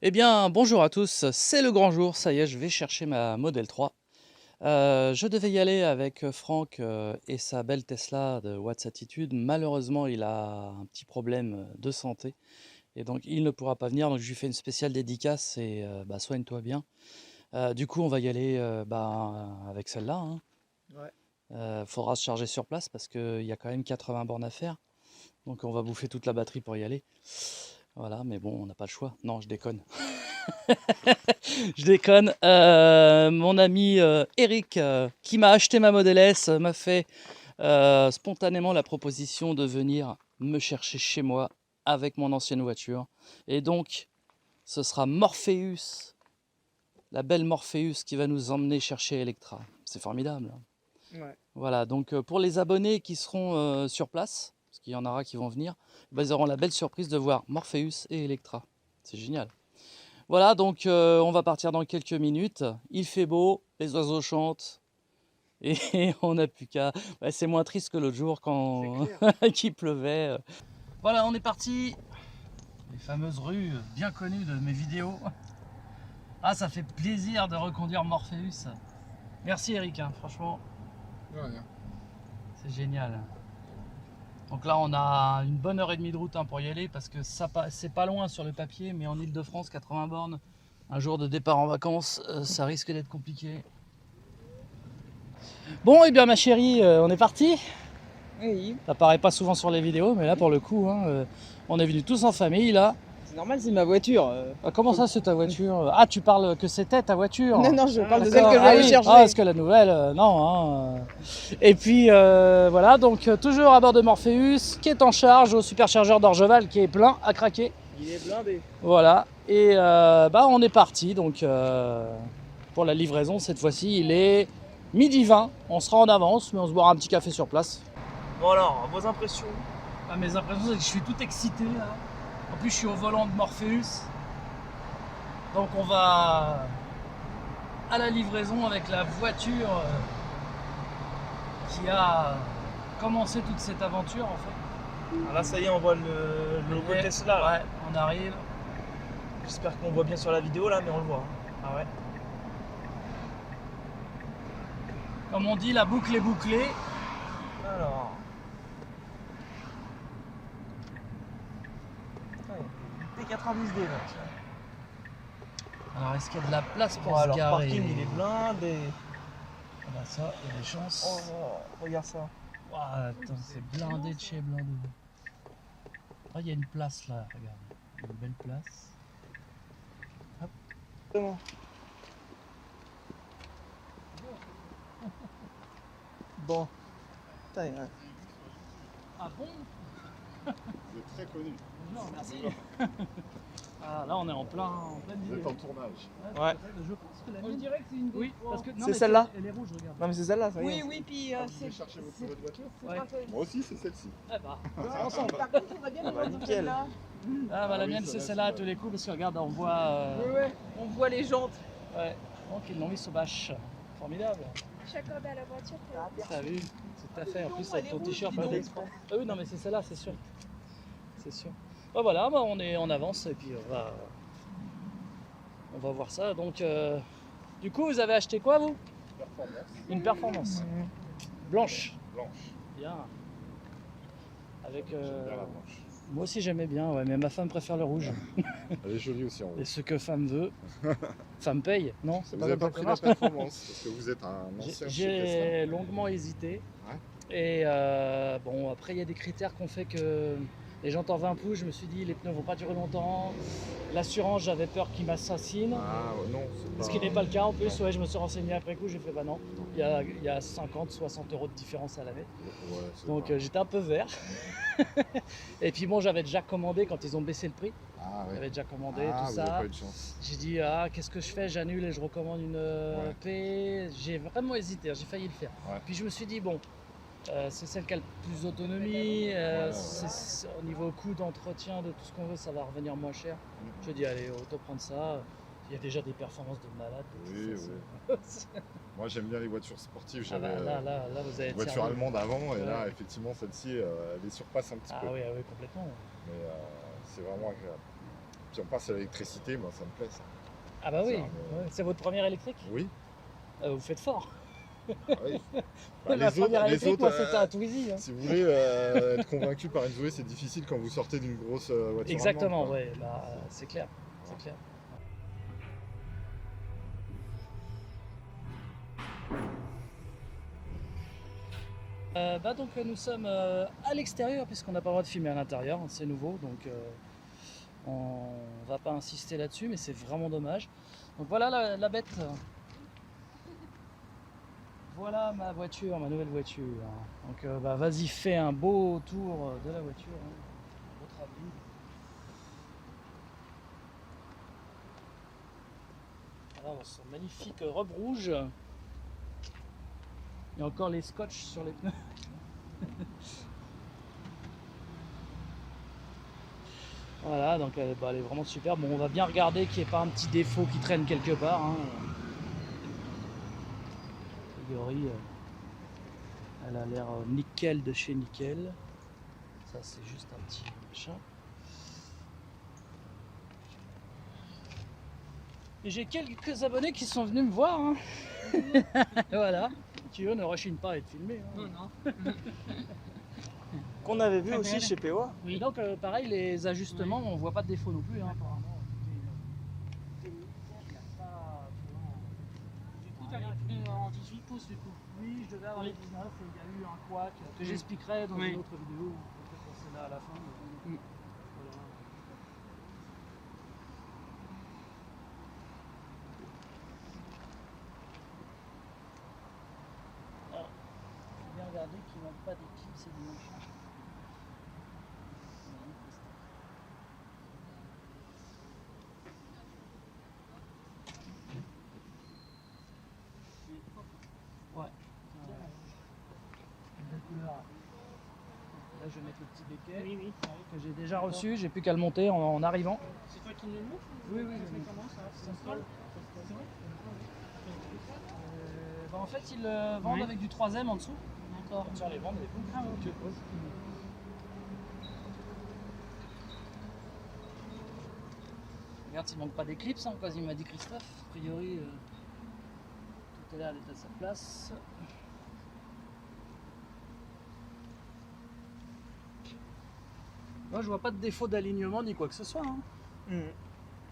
Eh bien, bonjour à tous, c'est le grand jour, ça y est, je vais chercher ma Model 3. Je devais y aller avec Franck et sa belle Tesla de Watts Attitude. Malheureusement, il a un petit problème de santé et donc il ne pourra pas venir. Donc je lui fais une spéciale dédicace et soigne-toi bien. Du coup, on va y aller avec celle-là, hein. Ouais. Faudra se charger sur place parce qu'il y a quand même 80 bornes à faire. Donc on va bouffer toute la batterie pour y aller. Voilà, mais bon, on n'a pas le choix. Non, je déconne. Je déconne. Mon ami Eric, qui m'a acheté ma Model S, m'a fait spontanément la proposition de venir me chercher chez moi avec mon ancienne voiture. Et donc, ce sera Morpheus, la belle Morpheus, qui va nous emmener chercher Electra. C'est formidable. Ouais. Voilà, donc pour les abonnés qui seront sur place, parce qu'il y en aura qui vont venir, ils auront la belle surprise de voir Morpheus et Electra. C'est génial. Voilà, donc on va partir dans quelques minutes. Il fait beau, les oiseaux chantent et on n'a plus qu'à. Ouais, c'est moins triste que l'autre jour quand qu'il pleuvait. Voilà, on est parti. Les fameuses rues bien connues de mes vidéos. Ah, ça fait plaisir de reconduire Morpheus. Merci Eric, hein, franchement. Ouais, ouais. C'est génial. Donc là, on a une bonne heure et demie de route pour y aller parce que c'est pas loin sur le papier, mais en Ile-de-France, 80 bornes, un jour de départ en vacances, ça risque d'être compliqué. Bon, et bien ma chérie, on est parti. Oui, Ça paraît pas souvent sur les vidéos, mais là pour le coup, hein, on est venus tous en famille là. c'est normal, c'est ma voiture. Ah, comment ça, c'est ta voiture? Ah, tu parles que c'était ta voiture? Non, non, je parle de celle D'accord. que j'allais oui. chercher. Ah, parce que la nouvelle, non. Hein. Et puis voilà, donc toujours à bord de Morpheus, qui est en charge au superchargeur d'Orgeval, qui est plein à craquer. Il est blindé. Voilà, et on est parti donc pour la livraison. Cette fois-ci, il est midi 20. On sera en avance, mais on se boira un petit café sur place. Bon alors, vos impressions? Mes impressions, c'est que je suis tout excité là. En plus, je suis au volant de Morpheus. Donc on va à la livraison avec la voiture qui a commencé toute cette aventure en fait. Ah là, ça y est, on voit le logo Et, Tesla. Là. Ouais, on arrive. J'espère qu'on voit bien sur la vidéo là, mais on le voit. Ah ouais. Comme on dit, la boucle est bouclée. Alors. P90D là. Alors est-ce qu'il y a de la place pour Bon, se alors, garer? parking, il est blindé. Ah bah ça, il y a des chances. Oh, regarde ça. Ouah, attends, c'est blindé de chez blindé. Ah, il y a une place là, regarde. Une belle place. Comment? Bon. Putain, ouais. Ah bon? Vous êtes très connu. Non, merci. Ah, là on est en pleine Vous êtes vidéo. en tournage. Ouais. Je pense que la mienne... On dirait que c'est une Oui, parce que... non, C'est mais celle-là? Elle est rouge, regarde. Non mais c'est celle-là, ça y est. Oui, oui, puis Vous voulez chercher votre voiture? Ouais. Moi aussi, c'est celle-ci. Ah bah, ensemble. Par contre, on va bien Ah bah, dans nickel. celle-là. Ah bah la oui, mienne ça c'est va, celle-là à c'est tous les coups parce que regarde, on voit... Ouais, on voit les jantes. Ouais, donc ils l'ont mis sous bâche. Formidable. Chacun à la voiture. T'as vu? Tout à fait. En plus Non, avec elle ton est rouge, t-shirt dis pas donc. d'export. Ah oui, non mais c'est celle-là, c'est sûr. C'est sûr. Bah voilà, bah on est en avance et puis on va voir ça. Donc du coup, vous avez acheté quoi vous? Performance. Une performance. Blanche. Blanche. Bien. Avec J'aime bien la blanche. moi aussi j'aimais bien, ouais, mais ma femme préfère le rouge. Elle est jolie aussi en haut. Et ce que femme veut, femme paye, non? C'est Vous pas n'avez comme pas ça pris que la ça marche. performance parce que vous êtes un ancien chez Tesla. J'ai longuement hésité. Ouais. Et bon, après, il y a des critères qu'on fait que les jantes en 20 pouces, je me suis dit, les pneus vont pas durer longtemps. L'assurance, j'avais peur qu'ils m'assassinent. Ah non, c'est pas... Ce qui n'est pas le cas en plus. Non. Ouais, je me suis renseigné après coup, j'ai fait bah non. Il y a 50, 60 euros de différence à l'année. Ouais, c'est Donc pas- j'étais un peu vert. Et puis bon, j'avais déjà commandé quand ils ont baissé le prix. Ah ouais. J'avais déjà commandé Ah, tout vous n'avez ça. pas eu de chance. J'ai dit, qu'est-ce que je fais? J'annule et je recommande une P. J'ai vraiment hésité, j'ai failli le faire. Ouais. Puis je me suis dit, bon, c'est celle qui a le plus d'autonomie. Au niveau coût d'entretien, de tout ce qu'on veut, ça va revenir moins cher. Je dis, allez, autant prendre ça. Il y a déjà des performances de malade. Oui, oui. Moi j'aime bien les voitures sportives. Ah bah, J'avais là, vous avez une voiture servi. allemande avant et Ouais. là effectivement celle-ci elle les surpasse un petit Ah peu. oui, complètement. Mais c'est vraiment agréable. Puis on passe à l'électricité, moi ça me plaît ça. Ah bah oui, Ça, ouais. C'est votre première électrique? Oui. Vous faites fort. Oui. Bah, Ma première électrique, moi c'était euh, à Twizy. Hein. si vous voulez être convaincu par une Zoé, c'est difficile quand vous sortez d'une grosse voiture. Exactement, allemande, quoi. ouais, bah, c'est clair. C'est clair. Donc nous sommes à l'extérieur puisqu'on n'a pas le droit de filmer à l'intérieur, c'est nouveau, donc on va pas insister là-dessus, mais c'est vraiment dommage. Donc voilà la bête. Voilà ma voiture, ma nouvelle voiture. Donc vas-y, fais un beau tour de la voiture. Hein. Votre avis. Voilà, son magnifique robe rouge. Il y a encore les scotch sur les pneus. Voilà, donc elle est vraiment super. Bon, on va bien regarder qu'il n'y ait pas un petit défaut qui traîne quelque part. Hein. A priori, elle a l'air nickel de chez nickel. Ça, c'est juste un petit machin. Et j'ai quelques abonnés qui sont venus me voir. Hein. Voilà. Tu ne rechigne pas à être filmé. Hein. Non. Qu'on avait vu Très aussi belle. chez POA. Oui. Et donc pareil, les ajustements, on voit pas de défaut non plus. Hein, apparemment. Du coup, tu as les pneus en 18 pouces du coup. Oui, je devais avoir les 19 et il y a eu un couac que Oui. j'expliquerai dans Oui. une autre vidéo. Peut-être c'est là à la fin. Mais... Mm. Voilà. Alors, faut bien regarder qu'il ne manque pas d'éclipse et des machins. Ouais. Belle couleur. Là, je vais mettre le petit béquet Oui. que j'ai déjà reçu. J'ai plus qu'à le monter en arrivant. C'est toi qui le montres? Oui, oui, Ça oui. fait comment ça? Ça se colle? C'est vrai? En fait, ils le vendent Oui. avec du 3M en dessous. D'accord. Tiens, les vendre, les bouts. Ah, ok. Tu le poses. Regarde s'il manque pas d'éclipse, hein, comme il m'a dit Christophe. A priori, tout est là, elle est à sa place. Moi, je vois pas de défaut d'alignement ni quoi que ce soit. Hein.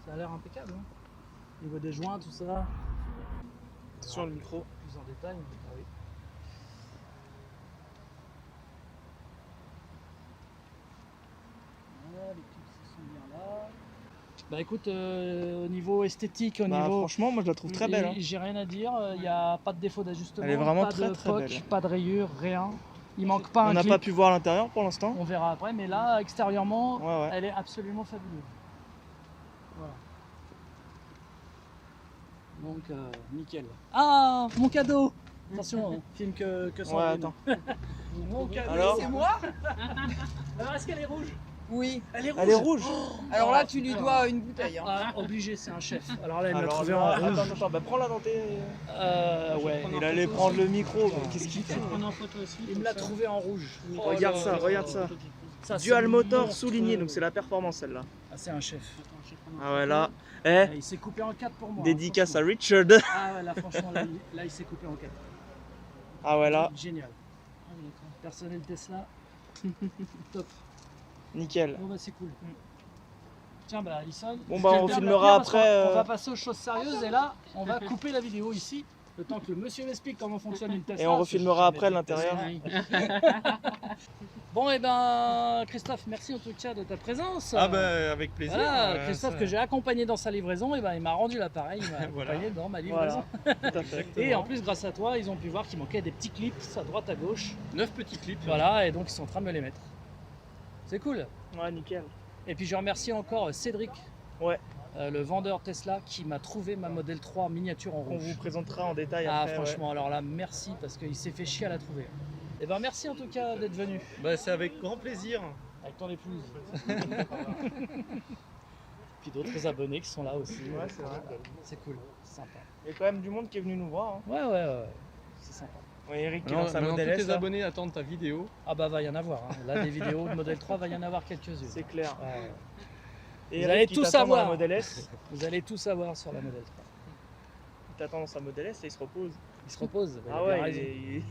Ça a l'air impeccable. Hein. Au niveau des joints, tout ça. Sur le micro. Plus en détail. Ah oui. Voilà, les clips sont bien là. Bah écoute, au niveau esthétique, au niveau. Franchement, moi je la trouve très belle. Hein. J'ai rien à dire, il n'y a pas de défaut d'ajustement, Elle est vraiment pas très, de très poc, belle. pas de rayures, rien. Il manque pas On un n'a clip. pas pu voir l'intérieur pour l'instant. On verra après, mais là, extérieurement, Ouais. elle est absolument fabuleuse. Voilà. Donc, nickel. Ah, mon cadeau. Attention, hein, filme que son. Ouais, attends. Mon cadeau. Alors C'est moi? Alors, est-ce qu'elle est rouge? Oui. Elle est rouge. Elle est rouge. Alors là, tu lui dois une bouteille. Hein. Ah, obligé, c'est un chef. Alors là, elle me l'a Alors trouvé là, en rouge. attends, bah prends-la dans tes. Ouais. Il allait prendre le micro. Qu'est-ce qu'il fait? Prendre en photo aussi. Il me l'a trouvé en rouge. Regarde ça, regarde ça. Ça, c'est Dual motor monstrueux. souligné, donc c'est la performance celle-là. Ah, c'est un chef. Ah ouais, là. Eh, Ah, il s'est coupé en 4 pour moi. dédicace à franchement. Richard. Ah ouais, là, franchement, là, il s'est coupé en 4. Ah ouais, là, Génial. Personnel Tesla. Top. nickel. Bon, bah, c'est cool. Tiens, bah, Alison. Bon, bah, on j'espère filmera bien parce qu'on- après, On va passer aux choses sérieuses et là, on va couper la vidéo ici. Le temps que le monsieur m'explique comment fonctionne une Tesla. Et on refilmera après l'intérieur. Bon, et ben, Christophe, merci en tout cas de ta présence. Ah bah avec plaisir. Voilà, Christophe que j'ai accompagné dans sa livraison, et ben, il m'a rendu l'appareil, il m'a Voilà. accompagné dans ma livraison. Voilà, tout à fait. Et en plus, grâce à toi, ils ont pu voir qu'il manquait des petits clips à droite à gauche. 9 petits clips. Voilà, et donc ils sont en train de me les mettre. C'est cool. Ouais, nickel. Et puis je remercie encore Cédric, Ouais. le vendeur Tesla, qui m'a trouvé ma Model 3 miniature en On vous rouge. présentera en détail Ah, après. ouais. franchement, alors là, merci parce qu'il s'est fait chier à la trouver. Et ben, merci en tout cas d'être venu Bah c'est avec grand plaisir. avec ton épouse. Puis d'autres abonnés qui sont là aussi. Ouais, c'est vrai. C'est cool, c'est sympa. Il y a quand même du monde qui est venu nous voir. Hein. Ouais, c'est sympa. Ouais, Eric qui Non, lance un maintenant, modèle tous S. tes là. abonnés attendent ta vidéo. Ah bah va y en avoir, hein. Là des vidéos de Model 3, va y en avoir quelques-unes. C'est clair. Ouais. Et Vous Eric, allez il tout t'attend dans la savoir. Model S. Vous allez tout savoir sur la Model 3. Il t'attend dans sa Model S et il se repose. Il se repose. Ah il a bien ouais, raison.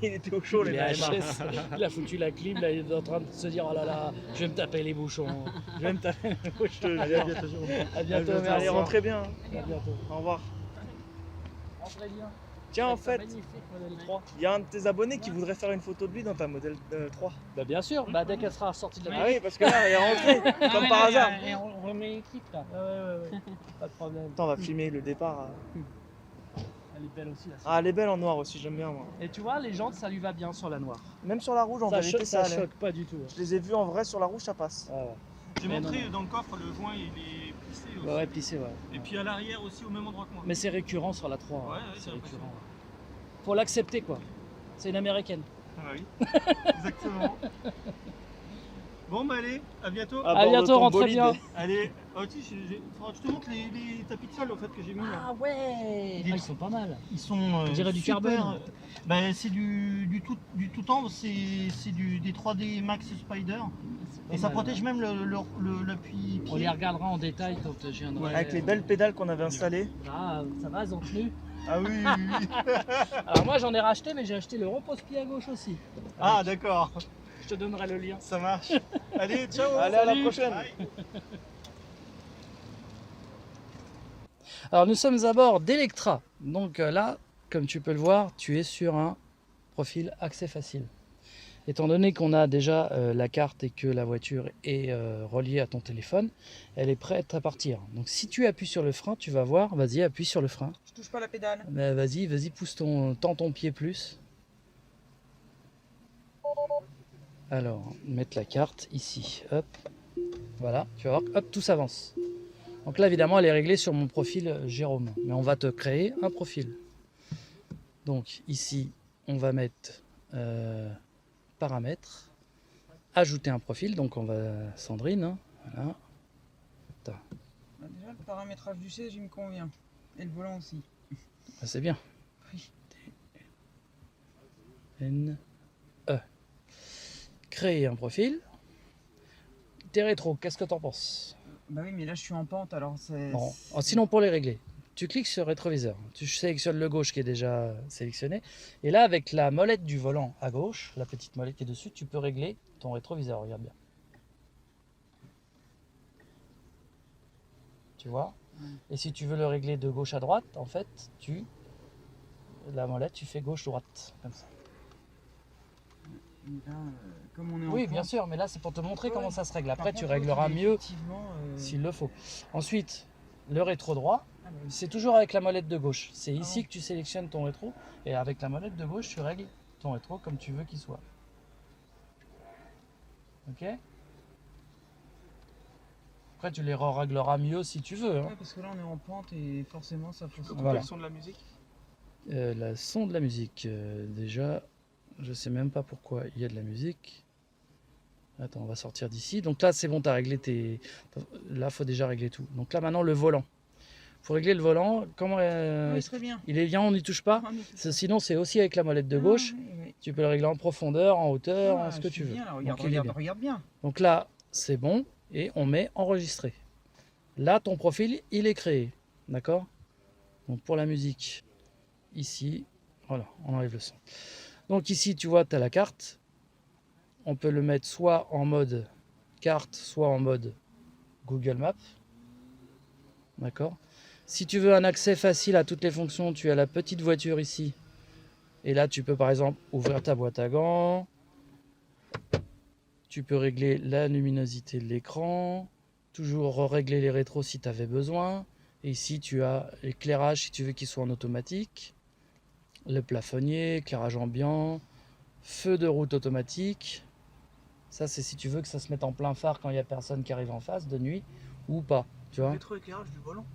il était au chaud, Il les est mecs. HS, il a foutu la clim, là il est en train de se dire oh là là, je vais me taper les bouchons. Je vais me taper les bouchons. Allez, à bientôt. À bientôt, Allez, merci. rentrez bien. À bientôt. Au revoir. Rentrez bien. Tiens, en fait, Magnifique Model 3. il y a un de tes abonnés qui voudrait faire une photo de lui dans ta Model 3. Bah bien sûr, bah dès qu'elle sera sortie de la Ah oui, parce que là, il est rentré, comme par hasard. Et on remet les clips là. Ouais. Pas de problème. Attends, on va filmer le départ. Elle est belle aussi là. Ah, elle est belle en noir aussi, j'aime bien moi. Et tu vois, les jantes ça lui va bien sur la noire. Même sur la rouge, en Ça, vérité, ça allait. choque pas du tout. Je les ai vus en vrai sur la rouge, ça passe. Ah ouais. J'ai Mais montré non. dans le coffre, le joint il est plissé aussi. Ouais, plissé, ouais. Et puis à l'arrière aussi au même endroit que moi. Mais c'est récurrent sur la 3. Ouais, c'est j'ai récurrent. l'impression. Faut l'accepter quoi. C'est une américaine. Ah oui, exactement. Bon bah allez, à bientôt. À À bord de bientôt, ton rentrez bolide. bien. Allez, aussi, faudra que je te montre les tapis de sol en fait que j'ai mis là. Ah ouais. Ils Ils sont pas mal. Ils sont On dirait du super, carbone. Bah, c'est du tout temps, c'est des 3D Max Spider. Et ça protège même l'appui On les pied. regardera en détail quand je viendrai. Avec les belles pédales qu'on avait installées. Ah, ça va, elles ont tenu. Ah oui, oui, oui. Alors moi j'en ai racheté, mais j'ai acheté le repose-pied à gauche aussi. Ah d'accord, Je te donnerai le lien. ça marche. Allez, ciao. Allez, à la Salut. prochaine. Alors nous sommes à bord d'Electra. Donc là, comme tu peux le voir, tu es sur un profil accès facile. Étant donné qu'on a déjà la carte et que la voiture est reliée à ton téléphone, elle est prête à partir. Donc si tu appuies sur le frein, tu vas voir, vas-y appuie sur le frein. Je touche pas la pédale. Mais vas-y, pousse tends ton pied plus. Alors, mettre la carte ici, hop, voilà, tu vas voir, hop, tout s'avance. Donc là, évidemment, elle est réglée sur mon profil Jérôme, mais on va te créer un profil. Donc ici, on va mettre paramètres, ajouter un profil, donc on va Sandrine, hein, voilà. Bah, déjà, le paramétrage du siège, il me convient. Et le volant aussi. Ah, c'est bien. Oui. N-E. Créer un profil. Tes rétros, qu'est-ce que t'en penses? Bah oui, mais là, je suis en pente, alors c'est... Bon. Oh, sinon, pour les régler, tu cliques sur rétroviseur. Tu sélectionnes le gauche qui est déjà sélectionné. Et là, avec la molette du volant à gauche, la petite molette qui est dessus, tu peux régler ton rétroviseur. Regarde bien. Tu vois? Et si tu veux le régler de gauche à droite, en fait, la molette, tu fais gauche-droite. Comme ça. Mais là, comme on est en Oui, pente, bien sûr, mais là, c'est pour te montrer Ouais. comment ça se règle. par Après, tu contre, régleras l'autre, mieux effectivement, s'il le faut. Ensuite, le rétro droit, ah bah oui. c'est toujours avec la molette de gauche. C'est ici ouais. que tu sélectionnes ton rétro. Et avec la molette de gauche, tu règles ton rétro comme tu veux qu'il soit. Ok? Après, tu les régleras mieux si tu veux. Hein. Ouais, parce que là, on est en pente et forcément, ça faut... Voilà. Le son de la musique. La son de la musique, déjà, je sais même pas pourquoi il y a de la musique. Attends, on va sortir d'ici. Donc là, c'est bon, tu as réglé tes... Là, faut déjà régler tout. Donc là, maintenant, le volant. Faut régler le volant. Comment Oui, très bien. il est bien, on n'y touche pas. Ah, mais- Sinon, c'est aussi avec la molette de gauche. Ah, oui. Tu peux le régler en profondeur, en hauteur, Ah, en ce que je tu suis veux. bien, là, regarde, Donc, il est regarde, bien. regarde bien. Donc là, c'est bon. Et on met enregistrer. Là, ton profil, il est créé. D'accord? Donc pour la musique, ici, voilà, on enlève le son. Donc ici, tu vois, tu as la carte. On peut le mettre soit en mode carte, soit en mode Google Maps. D'accord? Si tu veux un accès facile à toutes les fonctions, tu as la petite voiture ici. Et là, tu peux par exemple ouvrir ta boîte à gants. Tu peux régler la luminosité de l'écran. Toujours régler les rétros si tu avais besoin. Et ici, tu as l'éclairage si tu veux qu'il soit en automatique. Le plafonnier, éclairage ambiant, feu de route automatique. Ça, c'est si tu veux que ça se mette en plein phare quand il n'y a personne qui arrive en face de nuit ou pas. Tu vois? Rétro-éclairage du volant.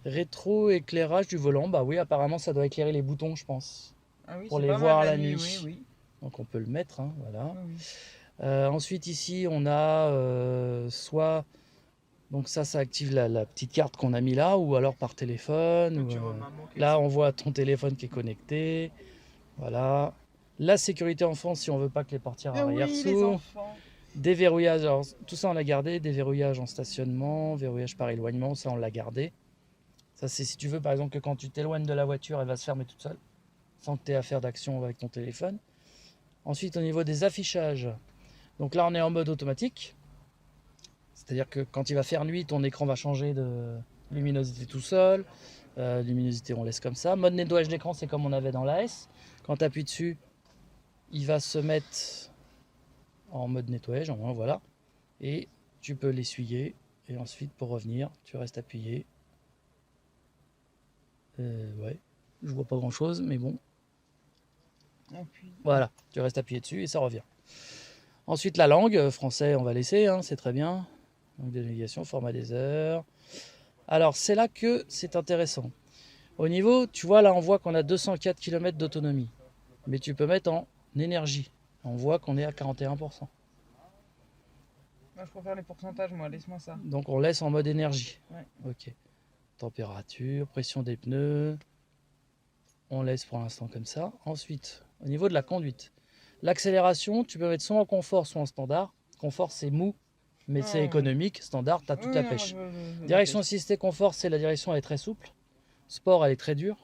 Rétro-éclairage du volant, bah oui, apparemment ça doit éclairer les boutons, je pense. Ah oui, Pour c'est les pas mal voir la nuit. nuit. Oui, Donc on peut le mettre, hein, voilà. oui. Oui. Ensuite ici on a soit, donc ça active la petite carte qu'on a mis là, ou alors par téléphone. Ou, là on voit ton téléphone qui est connecté. Voilà. La sécurité enfant si on veut pas que les portières Ah arrière oui, les s'ouvrent. enfants. Déverrouillage, alors, tout ça on l'a gardé. Déverrouillage en stationnement, verrouillage par éloignement, ça on l'a gardé. Ça c'est si tu veux par exemple que quand tu t'éloignes de la voiture, elle va se fermer toute seule, sans que tu aies à faire d'action avec ton téléphone. Ensuite au niveau des affichages, donc là on est en mode automatique. C'est-à-dire que quand il va faire nuit, ton écran va changer de luminosité tout seul. Luminosité on laisse comme ça. Mode nettoyage d'écran, c'est comme on avait dans l'AS. Quand tu appuies dessus, il va se mettre en mode nettoyage, voilà. Et tu peux l'essuyer. Et ensuite, pour revenir, tu restes appuyé. Ouais, je vois pas grand-chose, mais bon. Appuie. Voilà, tu restes appuyé dessus et ça revient. Ensuite, la langue, français, on va laisser, hein, c'est très bien. Langue de navigation, format des heures. Alors, c'est là que c'est intéressant. Au niveau, tu vois, là, on voit qu'on a 204 km d'autonomie. Mais tu peux mettre en énergie. On voit qu'on est à 41%. Moi, je préfère les pourcentages, moi. Laisse-moi ça. Donc, on laisse en mode énergie. Ouais. Ok. Température, pression des pneus. On laisse pour l'instant comme ça. Ensuite, au niveau de la conduite. L'accélération, tu peux mettre soit en confort, soit en standard. Confort, c'est mou, mais c'est Ah. économique. Standard, tu as toute Oui, la non, moi, pêche. je veux Direction la pêche. assistée confort, c'est la direction, elle est très souple. Sport, elle est très dure.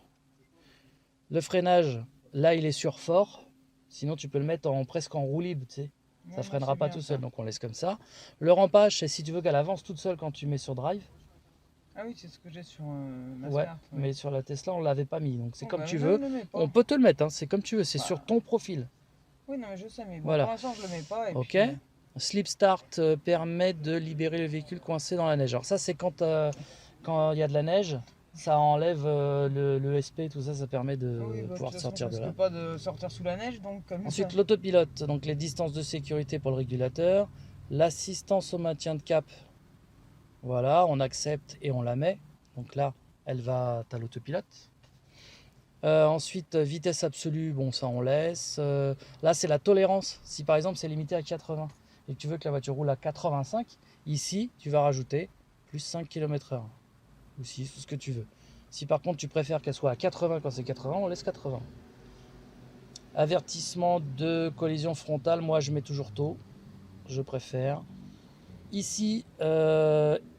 Le freinage, là, il est sur fort. Sinon, tu peux le mettre presque en roue libre, tu sais. Ouais, Ça non, freinera c'est pas bien, tout ça. seul, donc on laisse comme ça. Le rampage, c'est si tu veux qu'elle avance toute seule quand tu mets sur drive. Ah oui, c'est ce que j'ai sur ma Ouais, Smart. mais sur la Tesla, on l'avait pas mis, donc c'est Oh, comme bah, tu je veux. ne le mets pas. On peut te le mettre, hein, c'est comme tu veux, c'est Bah. sur ton profil. Oui, non, mais je sais, mais bon, Voilà. pour l'instant, je le mets pas. Et Ok. puis, Sleep Start permet de libérer le véhicule coincé dans la neige. Alors ça, c'est quand il y a de la neige, ça enlève le SP, tout ça, ça permet de oui, bah, pouvoir de toute façon, sortir de ça là. risque pas de sortir sous la neige, donc comme Ensuite, ça. l'autopilote, donc les distances de sécurité pour le régulateur, l'assistance au maintien de cap. Voilà, on accepte et on la met. Donc là, elle va, t'as l'autopilote. Ensuite, vitesse absolue, bon, ça on laisse. Là, c'est la tolérance. Si par exemple, c'est limité à 80 et que tu veux que la voiture roule à 85, ici, tu vas rajouter plus 5 km/h. Ou 6, tout ce que tu veux. Si par contre, tu préfères qu'elle soit à 80 quand c'est 80, on laisse 80. Avertissement de collision frontale, moi je mets toujours tôt. Je préfère. Ici,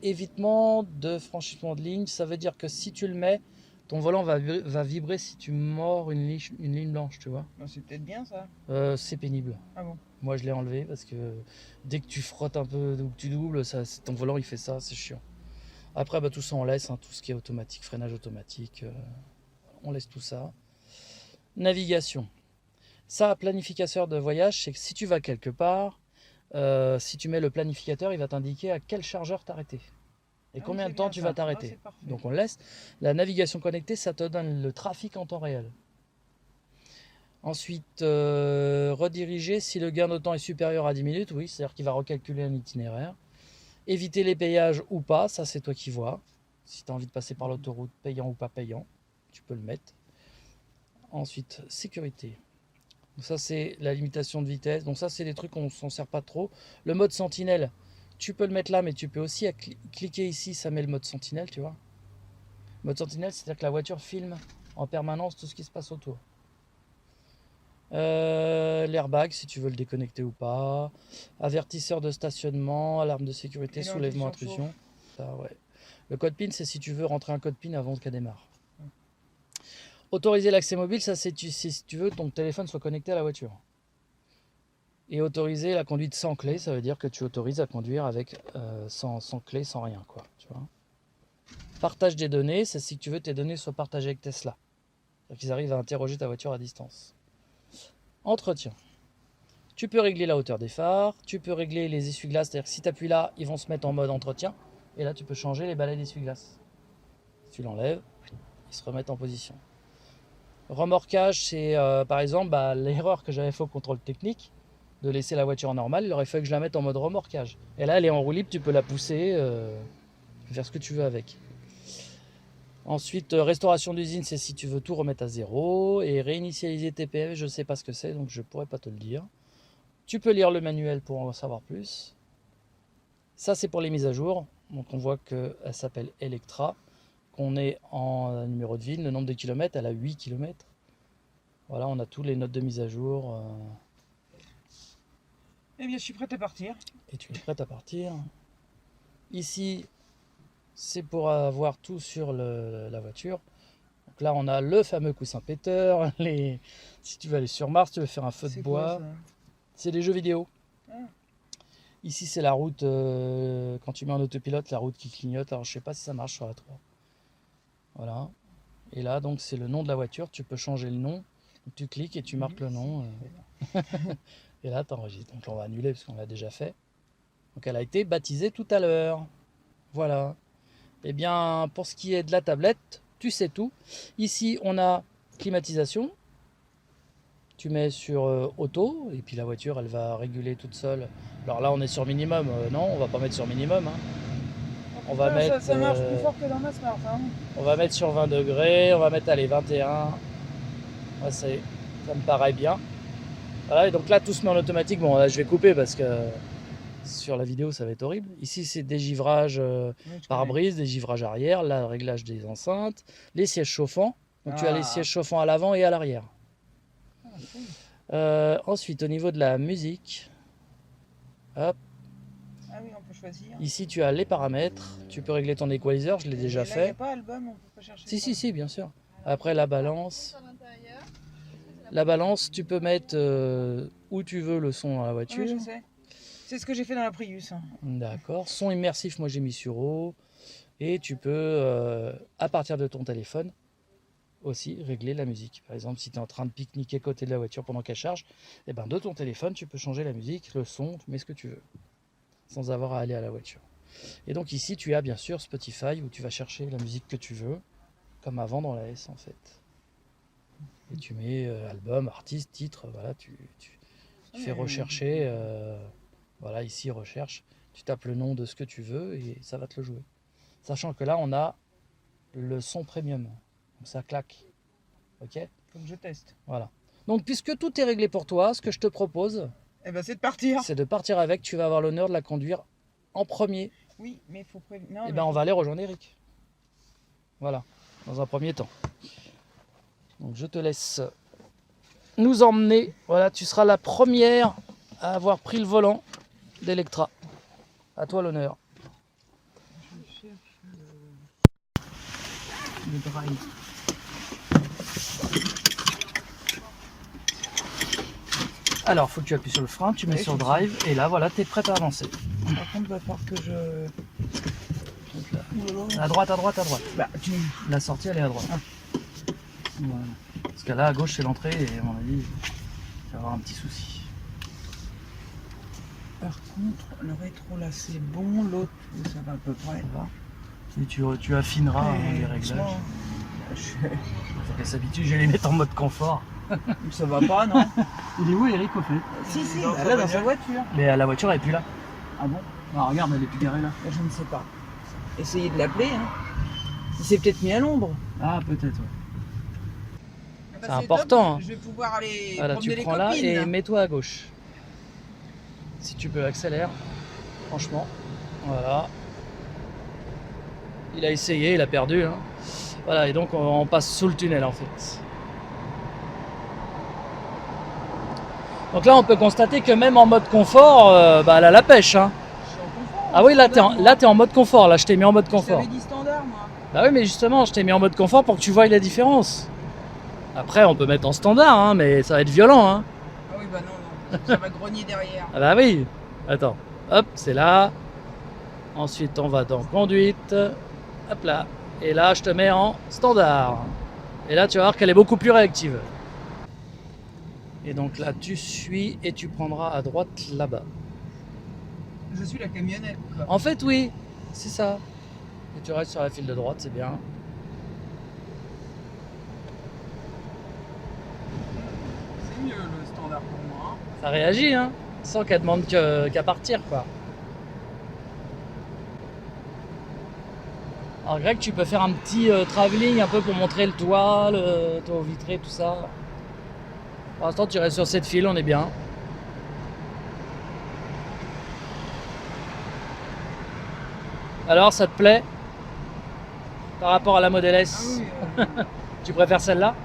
évitement de franchissement de ligne, ça veut dire que si tu le mets, ton volant va vibrer si tu mords une ligne blanche, tu vois. Bah, c'est peut-être bien ça. C'est pénible. Ah bon. Moi, je l'ai enlevé parce que dès que tu frottes un peu ou que tu doubles, ton volant il fait ça, c'est chiant. Après, bah, tout ça on laisse, hein, tout ce qui est automatique, freinage automatique, on laisse tout ça. Navigation. Ça, planificateur de voyage, c'est que si tu vas quelque part, si tu mets le planificateur, il va t'indiquer à quel chargeur t'arrêter. Et Ah, combien c'est de temps bien tu ça. vas Ah, t'arrêter. c'est parfait. Donc on le laisse. La navigation connectée, ça te donne le trafic en temps réel. Ensuite, rediriger si le gain de temps est supérieur à 10 minutes, oui, c'est-à-dire qu'il va recalculer un itinéraire. Éviter les payages ou pas, ça c'est toi qui vois. Si tu as envie de passer par l'autoroute, payant ou pas payant, tu peux le mettre. Ensuite, sécurité. Donc ça c'est la limitation de vitesse. Donc ça c'est des trucs qu'on s'en sert pas trop. Le mode sentinelle, tu peux le mettre là, mais tu peux aussi cliquer ici, ça met le mode sentinelle, tu vois. Mode sentinelle, c'est-à-dire que la voiture filme en permanence tout ce qui se passe autour. L'airbag, si tu veux le déconnecter ou pas. Avertisseur de stationnement, alarme de sécurité, Et soulèvement, l'anti-surchauffe. intrusion. Ça, ouais. Le code PIN, c'est si tu veux rentrer un code PIN avant qu'elle démarre. Autoriser l'accès mobile, ça c'est si tu veux que ton téléphone soit connecté à la voiture. Et autoriser la conduite sans clé, ça veut dire que tu autorises à conduire avec sans clé, sans rien, quoi. Tu vois. Partage des données, c'est si tu veux que tes données soient partagées avec Tesla. C'est-à-dire qu'ils arrivent à interroger ta voiture à distance. Entretien. Tu peux régler la hauteur des phares, tu peux régler les essuie-glaces, c'est-à-dire que si tu appuies là, ils vont se mettre en mode entretien. Et là, tu peux changer les balais d'essuie-glaces. Si tu l'enlèves, ils se remettent en position. Remorquage, c'est par exemple l'erreur que j'avais fait au contrôle technique, de laisser la voiture en normale, il aurait fallu que je la mette en mode remorquage. Et là, elle est en roue libre, tu peux la pousser, tu peux faire ce que tu veux avec. Ensuite, restauration d'usine, c'est si tu veux tout remettre à zéro. Et réinitialiser TPF, je ne sais pas ce que c'est, donc je ne pourrais pas te le dire. Tu peux lire le manuel pour en savoir plus. Ça, c'est pour les mises à jour. Donc on voit qu'elle s'appelle Electra, qu'on est en numéro de ville, le nombre de kilomètres, elle a 8 km. Voilà, on a tous les notes de mise à jour. Eh bien, je suis prête à partir. Et tu es prête à partir. Ici, c'est pour avoir tout sur la voiture. Donc là, on a le fameux coussin péteur. Si tu veux aller sur Mars, tu veux faire un feu de C'est bois. quoi, ça? C'est des jeux vidéo. Ah. Ici, c'est la route, quand tu mets en autopilote, la route qui clignote. Alors, je sais pas si ça marche sur la 3. Voilà. Et là, donc, c'est le nom de la voiture. Tu peux changer le nom. Donc, tu cliques et tu marques le nom. Et là, tu enregistres. Donc, là, on va annuler parce qu'on l'a déjà fait. Donc, elle a été baptisée tout à l'heure. Voilà. Eh bien, pour ce qui est de la tablette, tu sais tout. Ici, on a climatisation. Tu mets sur auto et puis la voiture, elle va réguler toute seule. Alors là, on est sur minimum. Non, on va pas mettre sur minimum. Hein. On va Putain, mettre, ça marche plus fort que dans ma Smart. Hein. On va mettre sur 20 degrés. On va mettre, allez, 21. Ouais, ça me paraît bien. Voilà, et donc là, tout se met en automatique. Bon, là, je vais couper parce que sur la vidéo, ça va être horrible. Ici, c'est dégivrage Ouais, je pare-brise, dégivrage arrière, là, le réglage des enceintes, les sièges chauffants. Donc, tu as les Ah. sièges chauffants à l'avant et à l'arrière. connais. Ah, cool. Ensuite, au niveau de la musique, hop, Ah oui, on peut choisir. ici, tu as les paramètres. Tu peux régler ton equalizer, je l'ai déjà Et là, y a fait. pas album, on peut pas chercher. Si, ça. si, si, bien sûr. Après, la balance. La balance, tu peux mettre où tu veux le son à la Ouais, voiture. je sais. C'est ce que j'ai fait dans la Prius. Hein. D'accord. Son immersif, moi j'ai mis sur haut. Et tu peux, à partir de ton téléphone, aussi régler la musique. Par exemple, si tu es en train de pique-niquer à côté de la voiture pendant qu'elle charge, et ben de ton téléphone, tu peux changer la musique, le son, tu mets ce que tu veux, sans avoir à aller à la voiture. Et donc ici, tu as bien sûr Spotify où tu vas chercher la musique que tu veux, comme avant dans la S en fait. Et tu mets album, artiste, titre, voilà, tu fais rechercher, voilà, ici recherche, tu tapes le nom de ce que tu veux et ça va te le jouer. Sachant que là, on a le son premium, donc ça claque, ok? Faut que je teste. Voilà. Donc puisque tout est réglé pour toi, ce que je te propose, Eh ben, c'est de partir. c'est de partir avec, tu vas avoir l'honneur de la conduire en premier, Oui, mais il faut prévenir. et ben on va aller rejoindre Eric. Voilà, dans un premier temps. Donc je te laisse nous emmener. Voilà, tu seras la première à avoir pris le volant d'Electra. À toi l'honneur. Je cherche le drive. Alors, faut que tu appuies sur le frein, tu mets Oui, sur je drive, et là, voilà, tu es prête à avancer. Par contre, il va falloir que je. Donc là, à droite, à droite, à droite. Bah, tu. La sortie, elle est à droite. Voilà. Parce que là, à gauche, c'est l'entrée, et à mon avis, il va y avoir un petit souci. Par contre, le rétro là c'est bon, l'autre ça va à peu près. Ça va. Et tu affineras les réglages. doucement. Faut qu'elle s'habitue, je vais les mettre en mode confort. Ça va pas, non? Il est où Eric au fait? Si, si, Dans bah, sa là dans sa voiture. Mais la voiture, elle est plus là. Ah bon? Ah, regarde, elle est plus garée là. Je ne sais pas. Essayez de l'appeler, hein. Il s'est peut-être mis à l'ombre. Ah, peut-être, ouais. Bah, C'est important, top. Je vais pouvoir aller Voilà, promener tu les prends là copines. et mets-toi à gauche. Si tu peux, accélère. Franchement. Voilà. Il a essayé, il a perdu. Hein. Voilà, et donc on passe sous le tunnel en fait. Donc là, on peut constater que même en mode confort, bah, elle a la pêche. Hein. Je suis en confort. Ah oui, là, Standard, moi. t'es en mode confort. Là, je t'ai mis en mode Je confort. t'avais dit standard, moi. Bah oui, mais justement, je t'ai mis en mode confort pour que tu voies la différence. Après, on peut mettre en standard, hein, mais ça va être violent. Hein. Ah oui, bah non, non. Ça va grogner derrière. Ah bah oui. Attends. Hop, c'est là. Ensuite, on va dans conduite. Hop là. Et là, je te mets en standard. Et là, tu vas voir qu'elle est beaucoup plus réactive. Et donc là, tu suis et tu prendras à droite là-bas. Je suis la camionnette, quoi. En fait, oui, c'est ça. Et tu restes sur la file de droite, c'est bien. C'est mieux le standard pour moi. Hein. Ça réagit, hein, sans qu'elle demande qu'à partir, quoi. Alors Greg, tu peux faire un petit travelling un peu pour montrer le toit vitré, tout ça. Pour l'instant, tu restes sur cette file, on est bien. Alors, ça te plaît? Par rapport à la Model S, Ah oui, tu préfères celle-là?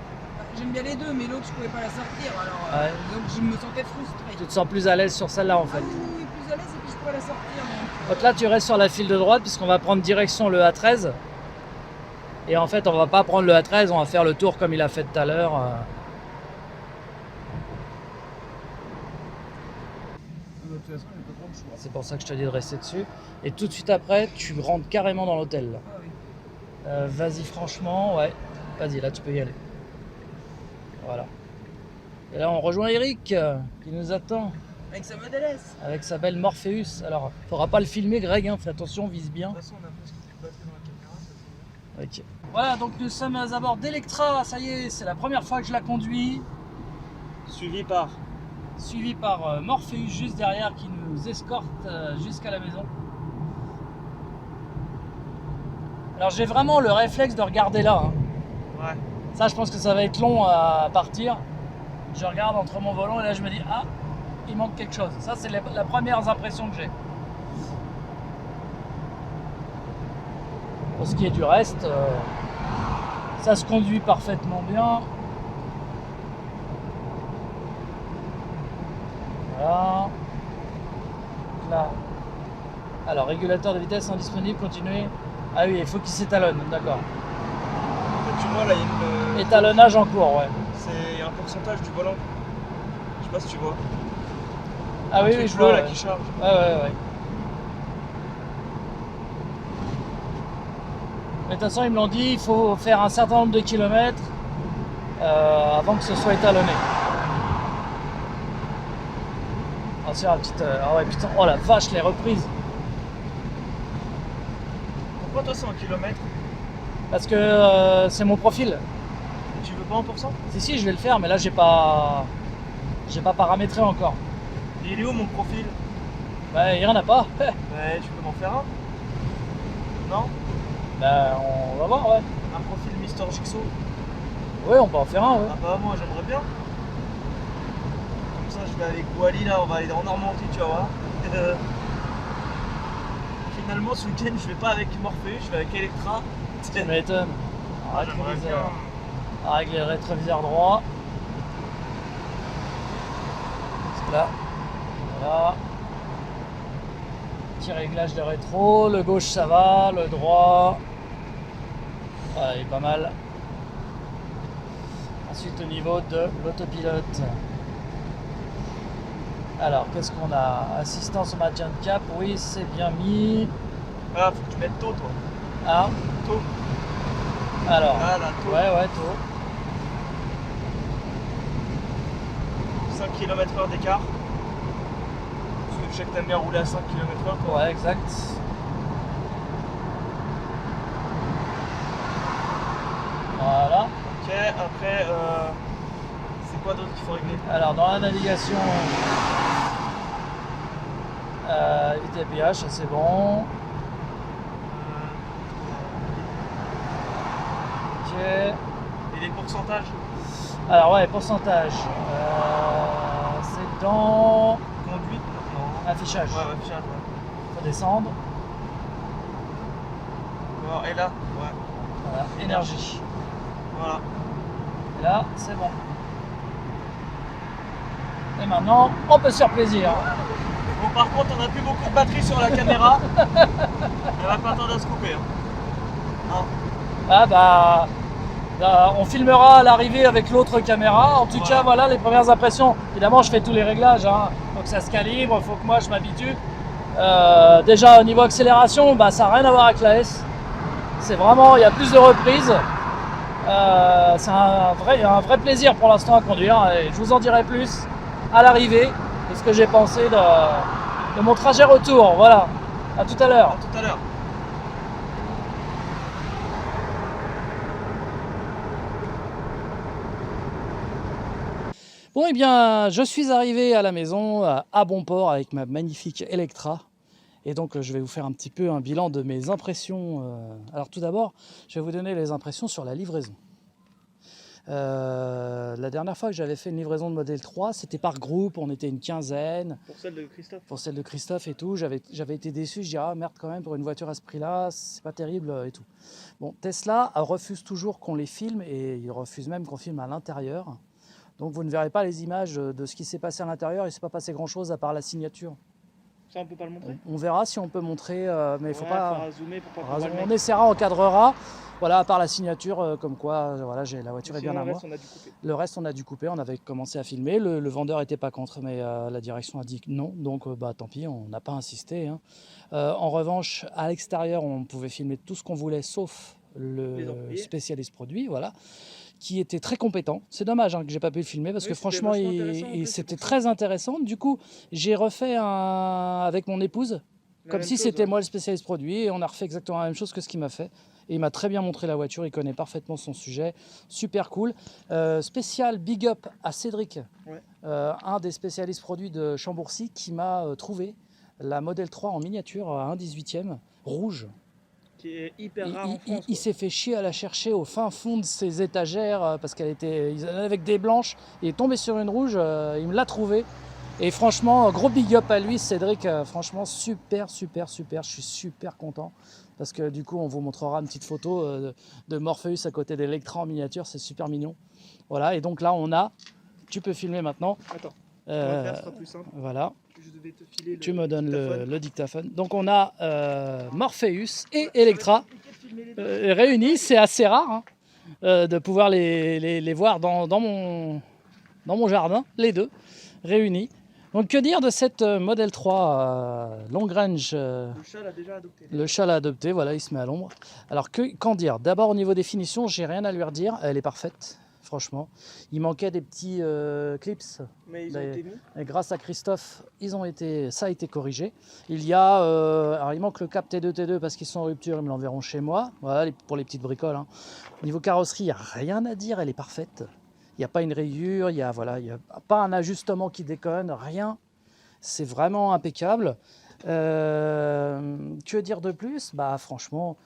j'aime bien les deux, mais l'autre je pouvais pas la sortir, alors Ouais. donc je me sentais frustré. Tu te sens plus à l'aise sur celle-là en Ah fait. oui, oui, oui, plus à l'aise et puis je pouvais la sortir. Donc là tu restes sur la file de droite puisqu'on va prendre direction le A13. Et en fait on va pas prendre le A13, on va faire le tour comme il a fait tout à l'heure. De toute façon, j'ai pas trop le choix. C'est pour ça que je te dis de rester dessus. Et tout de suite après, tu rentres carrément dans l'hôtel. Ah oui. Vas-y franchement, ouais. Vas-y, là tu peux y aller. Voilà. Et là on rejoint Eric qui nous attend Avec sa Model S. avec sa belle Morpheus. Alors, faudra pas le filmer Greg, hein. Fais attention, vise bien. De toute façon, on a presque plus de batterie dans la caméra, ça se voit. Ok. Voilà, donc nous sommes à bord d'Electra, ça y est, c'est la première fois que je la conduis. Suivi par. Suivi par Morpheus juste derrière qui nous escorte jusqu'à la maison. Alors j'ai vraiment le réflexe de regarder là. Hein. Ouais. Ça, je pense que ça va être long à partir. Je regarde entre mon volant et là je me dis, ah, il manque quelque chose. Ça, c'est la première impression que j'ai. Pour ce qui est du reste, ça se conduit parfaitement bien. Voilà. Là. Alors, régulateur de vitesse indisponible, continuer. Ah oui, il faut qu'il s'étalonne, d'accord. En fait, tu vois, là, il y a une. Étalonnage en cours, ouais. C'est un pourcentage du volant. Je sais pas si tu vois. Ah Un oui, truc oui, je bleu, vois. là Ouais, qui charge. ouais. Mais de toute façon, ils me l'ont dit, il faut faire un certain nombre de kilomètres avant que ce soit étalonné. Ah, c'est la petite. Ah ouais, putain, oh la vache, les reprises. Pourquoi toi c'est en kilomètres? Parce que c'est mon profil. Tu veux pas en pourcent? Si, je vais le faire, mais là, j'ai pas paramétré encore. Et il est où mon profil? Bah, il y en a pas. Ouais, tu peux m'en faire un? Non? Bah, on va voir, ouais. Un profil Mister Jigsaw? Ouais, on peut en faire un, ouais. Ah bah moi j'aimerais bien. Comme ça je vais avec Wally là, on va aller en Normandie, tu vas voir. Finalement ce week-end je vais pas avec Morpheus, je vais avec Electra. Tu m'étonnes. Ah, j'aimerais bien. Avec les rétroviseurs droits. Parce que là, voilà. Petit réglage de rétro, le gauche ça va, le droit. Ah, il est pas mal. Ensuite au niveau de l'autopilote. Alors qu'est-ce qu'on a? Assistance au maintien de cap, oui c'est bien mis. Ah faut que tu mettes tôt toi. Ah, Tôt. alors. Ah là, tôt. Ouais, tôt. 5 km/h d'écart. Parce que je sais que t'aimes bien rouler à 5 km/h toi. Ouais, exact. Voilà. Ok, après c'est quoi d'autre qu'il faut régler? Alors dans la navigation, ITPH, ça, c'est bon. Ok. Et les pourcentages? Alors ouais, pourcentage. C'est dans Conduite? Non. affichage. Ouais, affichage, ouais. Faut descendre. Bon, et là? Ouais. Voilà, énergie. Voilà. Et là, c'est bon. Et maintenant, on peut se faire plaisir. Bon, par contre, on n'a plus beaucoup de batterie sur la caméra. Elle va pas tarder à se couper. Hein. Ah bah, on filmera à l'arrivée avec l'autre caméra. En tout cas, voilà les premières impressions. Évidemment, je fais tous les réglages, hein, donc ça se calibre. Il faut que moi je m'habitue. Déjà au niveau accélération, bah, ça n'a rien à voir avec la S. C'est vraiment, il y a plus de reprises. C'est un vrai plaisir pour l'instant à conduire. Et je vous en dirai plus à l'arrivée de ce que j'ai pensé de mon trajet retour. Voilà. À tout à l'heure. À tout à l'heure. Bon, eh bien, je suis arrivé à la maison à bon port avec ma magnifique Electra. Et donc, je vais vous faire un petit peu un bilan de mes impressions. Alors, tout d'abord, je vais vous donner les impressions sur la livraison. La dernière fois que j'avais fait une livraison de modèle 3, c'était par groupe, on était une quinzaine. Pour celle de Christophe. Pour celle de Christophe et tout, j'avais été déçu, je dis ah merde quand même, pour une voiture à ce prix-là, c'est pas terrible et tout. Bon, Tesla refuse toujours qu'on les filme et il refuse même qu'on filme à l'intérieur. Donc vous ne verrez pas les images de ce qui s'est passé à l'intérieur, il ne s'est pas passé grand-chose à part la signature. Ça, on peut pas le montrer. On verra si on peut montrer, mais il faut pas... faudra zoomer pour pas qu'on voit le On mec. essaiera, on cadrera. Voilà, à part la signature, comme quoi, voilà, la voiture est Sinon, bien à le moi. reste, on a dû couper. Le reste, on a dû couper, on avait commencé à filmer. Le vendeur n'était pas contre, mais la direction a dit que non. Donc, bah, tant pis, on n'a pas insisté. Hein. En revanche, à l'extérieur, on pouvait filmer tout ce qu'on voulait, sauf Les le employés. spécialiste produit, voilà, qui était très compétent. C'est dommage hein, que j'ai pas pu le filmer parce Oui, que c'était franchement, vachement intéressant, en plus, c'est c'était pour ça. très intéressant. Du coup, j'ai refait avec mon épouse, La comme même si chose, c'était ouais. moi le spécialiste produit, et on a refait exactement la même chose que ce qu'il m'a fait. Et il m'a très bien montré la voiture, il connaît parfaitement son sujet, super cool. Spécial big up à Cédric, Ouais. un des spécialistes produits de Chambourcy, qui m'a trouvé la Model 3 en miniature à 1/18e, rouge. Qui est hyper rare en France. Il s'est fait chier à la chercher au fin fond de ses étagères parce qu'elle était avec des blanches. Il est tombé sur une rouge, il me l'a trouvée. Et franchement, gros big up à lui, Cédric. Franchement, super. Je suis super content. Parce que du coup, on vous montrera une petite photo de Morpheus à côté d'Electra en miniature. C'est super mignon. Voilà, et donc là, on a... Tu peux filmer maintenant. Attends, on va Euh, faire, ce sera plus simple. voilà, Je vais te filer tu me donnes dictaphone. le dictaphone. Donc on a Morpheus et Electra réunis. C'est assez rare hein, de pouvoir les voir dans mon jardin, les deux réunis. Donc que dire de cette Model 3 long range Le chat l'a déjà adopté. le chat l'a adopté, voilà, il se met à l'ombre. Alors, qu'en dire? D'abord, au niveau des finitions, j'ai rien à lui redire. Elle est parfaite, franchement. Il manquait des petits clips. Mais ils ont été mis. Et grâce à Christophe, ça a été corrigé. Il y a, alors il manque le cap T2 parce qu'ils sont en rupture, ils me l'enverront chez moi. Voilà, pour les petites bricoles. Hein. Au niveau carrosserie, il n'y a rien à dire, elle est parfaite. Il n'y a pas une rayure, il n'y a pas un ajustement qui déconne, rien. C'est vraiment impeccable. Que dire de plus? Bah franchement,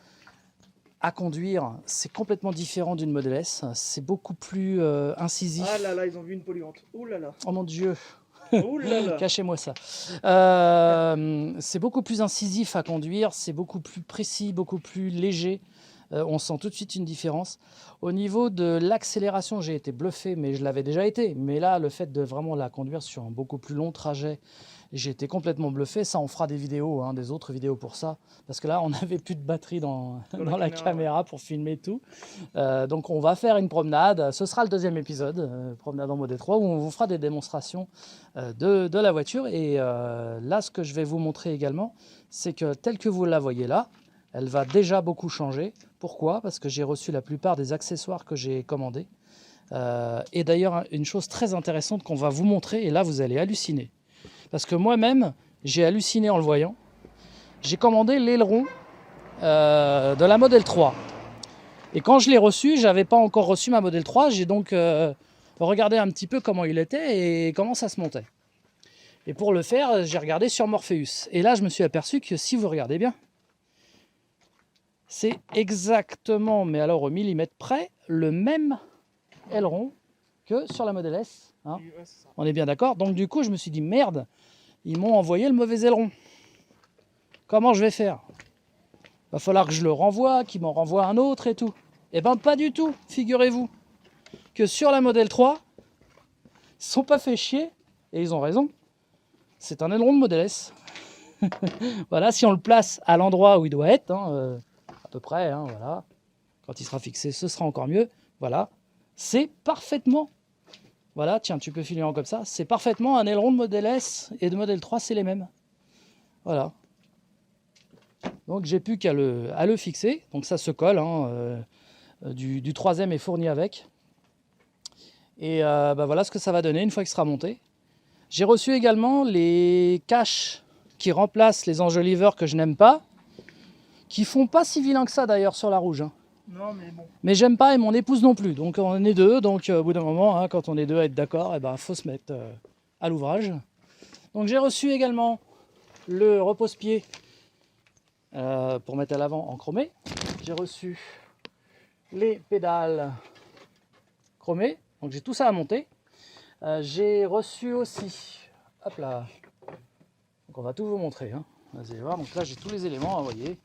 à conduire, c'est complètement différent d'une Model S. C'est beaucoup plus incisif. Ah là là, ils ont vu une polluante. Ouh là là. Oh mon Dieu, Ouh là là. cachez-moi ça. C'est beaucoup plus incisif à conduire, c'est beaucoup plus précis, beaucoup plus léger. On sent tout de suite une différence. Au niveau de l'accélération, j'ai été bluffé, mais je l'avais déjà été. Mais là, le fait de vraiment la conduire sur un beaucoup plus long trajet, j'ai été complètement bluffé. Ça, on fera des vidéos, hein, des autres vidéos pour ça. Parce que là, on n'avait plus de batterie dans la caméra pour filmer tout. Donc, on va faire une promenade. Ce sera le deuxième épisode, promenade en Model 3, où on vous fera des démonstrations de la voiture. Et là, ce que je vais vous montrer également, c'est que telle que vous la voyez là, elle va déjà beaucoup changer. Pourquoi? Parce que j'ai reçu la plupart des accessoires que j'ai commandés. Et d'ailleurs, une chose très intéressante qu'on va vous montrer, et là, vous allez halluciner. Parce que moi-même, j'ai halluciné en le voyant. J'ai commandé l'aileron de la Model 3. Et quand je l'ai reçu, je n'avais pas encore reçu ma Model 3. J'ai donc regardé un petit peu comment il était et comment ça se montait. Et pour le faire, j'ai regardé sur Morpheus. Et là, je me suis aperçu que si vous regardez bien, c'est exactement, mais alors au millimètre près, le même aileron que sur la Model S. Hein. Ouais, c'est ça. On est bien d'accord? Donc du coup, je me suis dit, merde, ils m'ont envoyé le mauvais aileron. Comment je vais faire? Va falloir que je le renvoie, qu'ils m'en renvoient un autre et tout. Eh ben pas du tout, figurez-vous que sur la Model 3, ils ne sont pas fait chier, et ils ont raison. C'est un aileron de Model S. Voilà, si on le place à l'endroit où il doit être, hein, à peu près, hein, voilà. Quand il sera fixé, ce sera encore mieux. Voilà, c'est parfaitement. Voilà, tiens, tu peux filmer en comme ça. C'est parfaitement un aileron de Model S et de Model 3, c'est les mêmes. Voilà. Donc j'ai plus qu'à le fixer. Donc ça se colle. Hein, du troisième est fourni avec. Et bah voilà ce que ça va donner une fois qu'il sera monté. J'ai reçu également les caches qui remplacent les enjoliveurs que je n'aime pas, qui font pas si vilain que ça d'ailleurs sur la rouge. Hein. Non, mais bon. Mais j'aime pas et mon épouse non plus. Donc on est deux. Donc au bout d'un moment, hein, quand on est deux à être d'accord, eh ben, faut se mettre à l'ouvrage. Donc j'ai reçu également le repose-pied pour mettre à l'avant en chromé. J'ai reçu les pédales chromées. Donc j'ai tout ça à monter. J'ai reçu aussi, hop là, donc on va tout vous montrer, hein. Vous allez voir, donc là j'ai tous les éléments, vous voyez.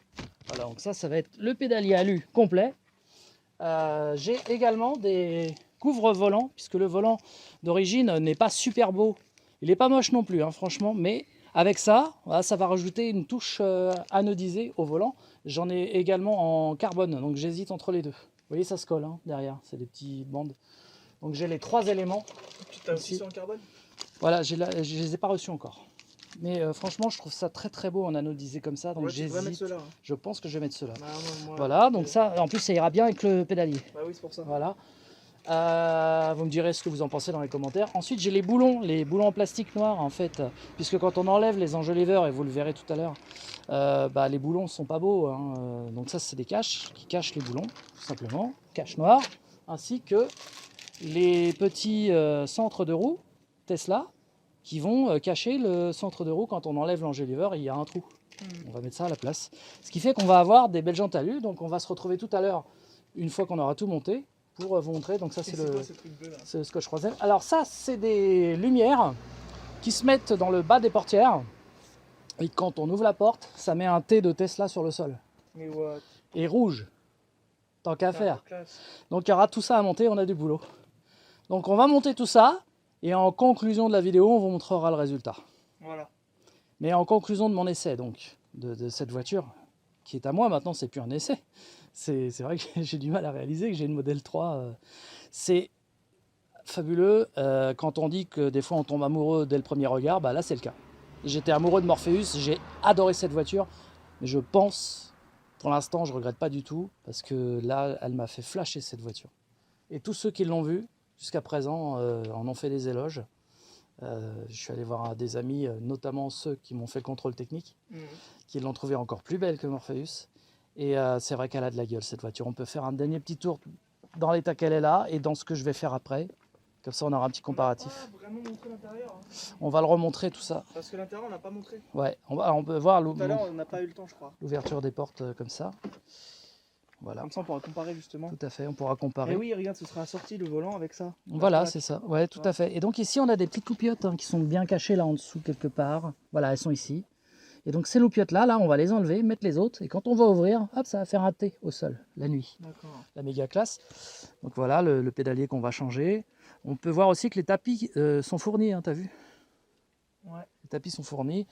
Voilà, donc ça va être le pédalier alu complet. J'ai également des couvre-volants, puisque le volant d'origine n'est pas super beau. Il n'est pas moche non plus, hein, franchement, mais avec ça, voilà, ça va rajouter une touche anodisée au volant. J'en ai également en carbone, donc j'hésite entre les deux. Vous voyez, ça se colle hein, derrière, c'est des petites bandes. Donc j'ai les 3 éléments. Tu t'as aussi sur le carbone? Voilà, je les ai pas reçus encore. Mais franchement, je trouve ça très très beau en anodisé comme ça, donc Ouais, tu devrais mettre j'hésite. ceux-là, hein. Je pense que je vais mettre ceux-là. Ah, non, moi, Voilà, donc ça, en plus, ça ira bien avec le pédalier. Bah oui, c'est pour ça. Voilà. Vous me direz ce que vous en pensez dans les commentaires. Ensuite, j'ai les boulons en plastique noir en fait, puisque quand on enlève les enjoliveurs, et vous le verrez tout à l'heure, bah, les boulons sont pas beaux. Hein. Donc ça, c'est des caches qui cachent les boulons, tout simplement, cache noire, ainsi que les petits centres de roue Tesla qui vont cacher le centre de roue quand on enlève l'enjoliveur, il y a un trou. On va mettre ça à la place. Ce qui fait qu'on va avoir des belles jantes alu, donc on va se retrouver tout à l'heure, une fois qu'on aura tout monté, pour vous montrer. Donc ça, c'est le scotch croisé. Alors ça, c'est des lumières qui se mettent dans le bas des portières. Et quand on ouvre la porte, ça met un T de Tesla sur le sol. Mais what? Et rouge, tant qu'à faire. Classe. Donc il y aura tout ça à monter, on a du boulot. Donc on va monter tout ça, et en conclusion de la vidéo, on vous montrera le résultat. Voilà. Mais en conclusion de mon essai, donc, de cette voiture, qui est à moi maintenant, c'est plus un essai. C'est vrai que j'ai du mal à réaliser que j'ai une Model 3. C'est fabuleux. Quand on dit que des fois on tombe amoureux dès le premier regard, bah là c'est le cas. J'étais amoureux de Morpheus, j'ai adoré cette voiture, mais je pense, pour l'instant, je ne regrette pas du tout, parce que là, elle m'a fait flasher cette voiture. Et tous ceux qui l'ont vue, jusqu'à présent, en ont fait des éloges. Je suis allé voir des amis, notamment ceux qui m'ont fait le contrôle technique, qui l'ont trouvée encore plus belle que Morpheus. Et c'est vrai qu'elle a de la gueule cette voiture. On peut faire un dernier petit tour dans l'état qu'elle est là et dans ce que je vais faire après. Comme ça, on aura un petit comparatif. On n'a pas vraiment montré l'intérieur. Hein. On va le remontrer tout ça. Parce que l'intérieur, on n'a pas montré. Ouais, on peut voir Tout à l'heure, on n'a pas eu le temps, je crois. l'ouverture des portes comme ça. Voilà. Comme ça, on pourra comparer justement. Tout à fait, on pourra comparer. Et oui, regarde, ce sera assorti le volant avec ça. Voilà, c'est ça. Ouais, tout à fait. Et donc ici, on a des petites loupiottes hein, qui sont bien cachées là en dessous quelque part. Voilà, elles sont ici. Et donc ces loupiottes là, on va les enlever, mettre les autres. Et quand on va ouvrir, hop, ça va faire un T au sol la nuit. D'accord. La méga classe. Donc voilà, le pédalier qu'on va changer. On peut voir aussi que les tapis sont fournis, hein, t'as vu? Ouais. Les tapis sont fournis.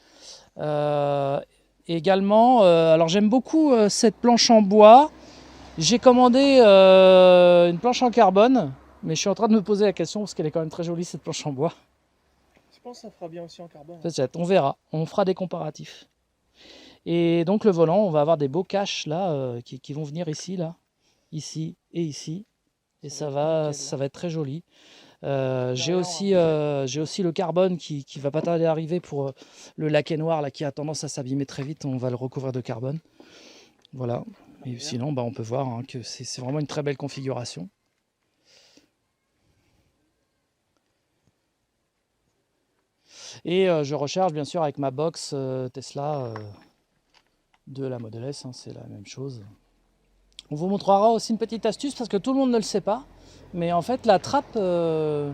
Également, alors j'aime beaucoup cette planche en bois. J'ai commandé une planche en carbone, mais je suis en train de me poser la question parce qu'elle est quand même très jolie cette planche en bois. Je pense que ça fera bien aussi en carbone. Peut-être, on verra, on fera des comparatifs. Et donc le volant, on va avoir des beaux caches là qui vont venir ici, là, ici et ici. Et ça va être très joli. J'ai aussi le carbone qui va pas tarder à arriver pour le laqué noir là, qui a tendance à s'abîmer très vite. On va le recouvrir de carbone. Voilà. Et sinon, bah, on peut voir hein, que c'est vraiment une très belle configuration. Et je recharge bien sûr avec ma box Tesla de la Model S, hein, c'est la même chose. On vous montrera aussi une petite astuce parce que tout le monde ne le sait pas. Mais en fait, la trappe, on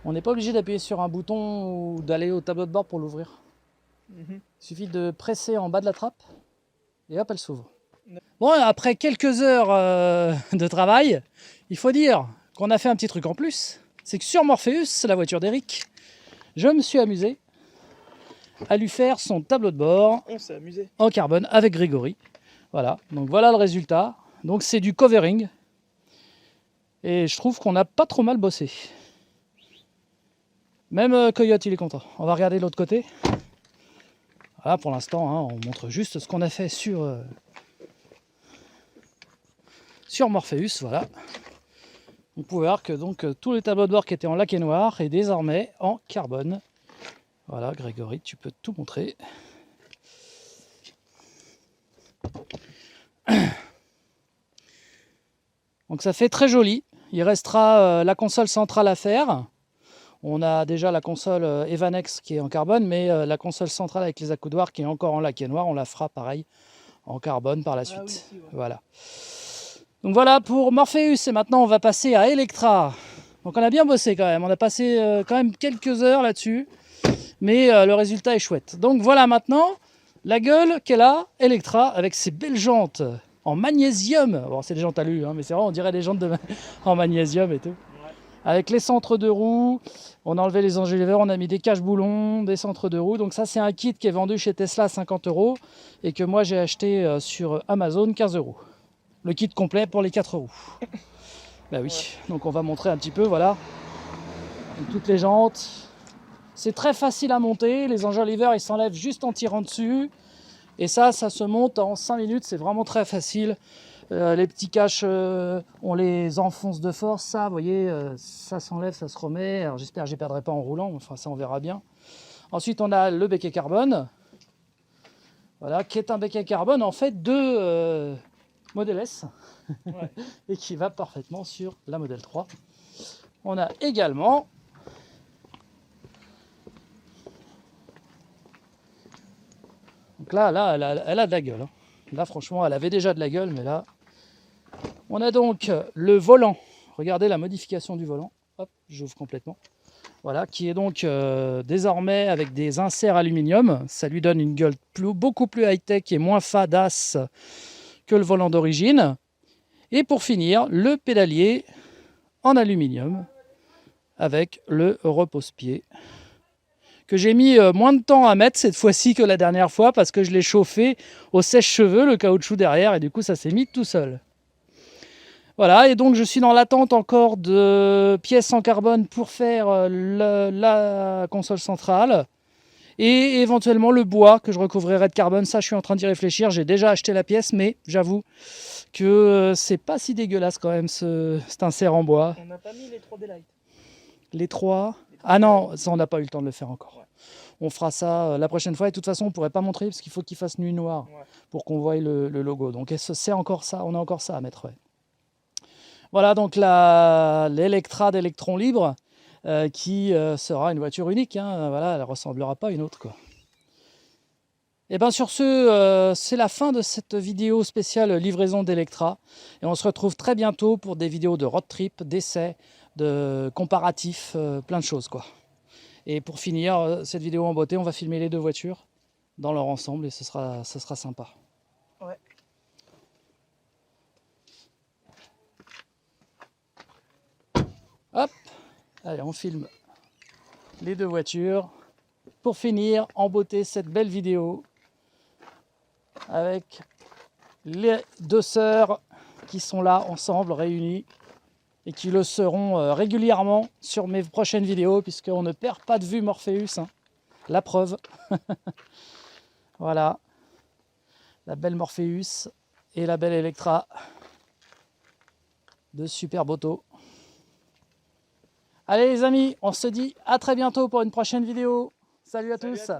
n'est pas obligé d'appuyer sur un bouton ou d'aller au tableau de bord pour l'ouvrir. Il suffit de presser en bas de la trappe et hop, elle s'ouvre. Bon, après quelques heures de travail, il faut dire qu'on a fait un petit truc en plus. C'est que sur Morpheus, la voiture d'Eric, je me suis amusé à lui faire son tableau de bord On s'est amusé. en carbone avec Grégory. Voilà, donc voilà le résultat. Donc c'est du covering. Et je trouve qu'on n'a pas trop mal bossé. Même Coyote, il est content. On va regarder de l'autre côté. Voilà, pour l'instant, hein, on montre juste ce qu'on a fait sur Morpheus. Voilà. Vous pouvez voir que donc tous les tableaux de bord qui étaient en laqué noir est désormais en carbone. Voilà, Grégory, tu peux tout montrer. Donc ça fait très joli. Il restera la console centrale à faire. On a déjà la console Evanex qui est en carbone, mais la console centrale avec les accoudoirs qui est encore en laqué noir, on la fera pareil en carbone par la suite. Oui, si, ouais. Voilà. Donc voilà pour Morpheus. Et maintenant on va passer à Electra. Donc on a bien bossé quand même, on a passé quand même quelques heures là-dessus, mais le résultat est chouette. Donc voilà maintenant la gueule qu'elle a, Electra, avec ses belles jantes en magnésium. Bon, c'est des jantes alu, hein, mais c'est vrai, on dirait des jantes en magnésium et tout. Avec les centres de roues, on a enlevé les enjoliveurs, on a mis des cache-boulons, des centres de roues. Donc ça, c'est un kit qui est vendu chez Tesla à 50 € et que moi j'ai acheté sur Amazon 15 €. Le kit complet pour les 4 roues. Bah oui, donc on va montrer un petit peu, voilà. Donc, toutes les jantes. C'est très facile à monter, les enjoliveurs ils s'enlèvent juste en tirant dessus. Et ça se monte en 5 minutes, c'est vraiment très facile. Les petits caches, on les enfonce de force, ça, vous voyez, ça s'enlève, ça se remet. Alors j'espère que je ne perdrai pas en roulant, enfin ça on verra bien. Ensuite on a le béquet carbone, voilà, qui est un béquet carbone en fait de Model S, Ouais. et qui va parfaitement sur la Model 3. On a également donc là elle a de la gueule, hein. Là franchement elle avait déjà de la gueule, mais là on a donc le volant. Regardez la modification du volant. Hop, j'ouvre complètement. Voilà, qui est donc désormais avec des inserts aluminium. Ça lui donne une gueule beaucoup plus high-tech et moins fadasse que le volant d'origine. Et pour finir, le pédalier en aluminium avec le repose-pied que j'ai mis moins de temps à mettre cette fois-ci que la dernière fois parce que je l'ai chauffé au sèche-cheveux, le caoutchouc derrière, et du coup ça s'est mis tout seul. Voilà, et donc je suis dans l'attente encore de pièces en carbone pour faire la console centrale et éventuellement le bois que je recouvrirai de carbone. Ça, je suis en train d'y réfléchir. J'ai déjà acheté la pièce, mais j'avoue que c'est pas si dégueulasse quand même cet insert en bois. On n'a pas mis les 3D Light. Les trois. Ah non, ça on n'a pas eu le temps de le faire encore. Ouais. On fera ça la prochaine fois et de toute façon on ne pourrait pas montrer parce qu'il faut qu'il fasse nuit noire pour qu'on voie le logo. Donc c'est encore ça, on a encore ça à mettre. Ouais. Voilà donc l'Electra d'électrons libres qui sera une voiture unique. Hein. Voilà, elle ne ressemblera pas à une autre, quoi. Et bien sur ce, c'est la fin de cette vidéo spéciale livraison d'Electra. Et on se retrouve très bientôt pour des vidéos de road trip, d'essais, de comparatifs, plein de choses, quoi. Et pour finir cette vidéo en beauté, on va filmer les deux voitures dans leur ensemble et ce sera sympa. Ouais. Hop, allez, on filme les deux voitures pour finir en beauté cette belle vidéo avec les deux sœurs qui sont là ensemble, réunies, et qui le seront régulièrement sur mes prochaines vidéos, puisqu'on ne perd pas de vue Morpheus, hein. La preuve. Voilà, la belle Morpheus et la belle Electra. De super autos. Allez les amis, on se dit à très bientôt pour une prochaine vidéo. Salut à tous.